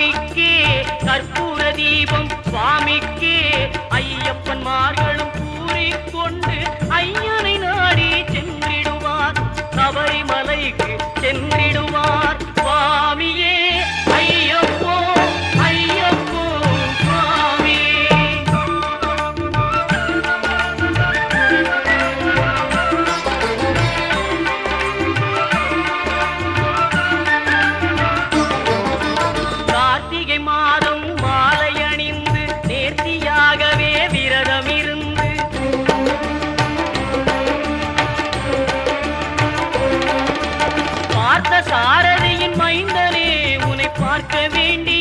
சாமிக்கே கற்பூர தீபம் சுவாமிக்கே ஐயப்பன்மார்களும் கூறிக்கொண்டு ஐயனை நாடி சென்றிடுவார் சபரிமலைக்கு சென்றிடுவார் சுவாமியே ஐயப்போ ஐயப்போ சுவாமியே. கார்த்திகை மாதம் மாலை அணிந்து நேர்த்தியாகவே விரதம் இருந்து பார்த்த சாரதியின் மைந்தனே உன்னை பார்க்க வேண்டி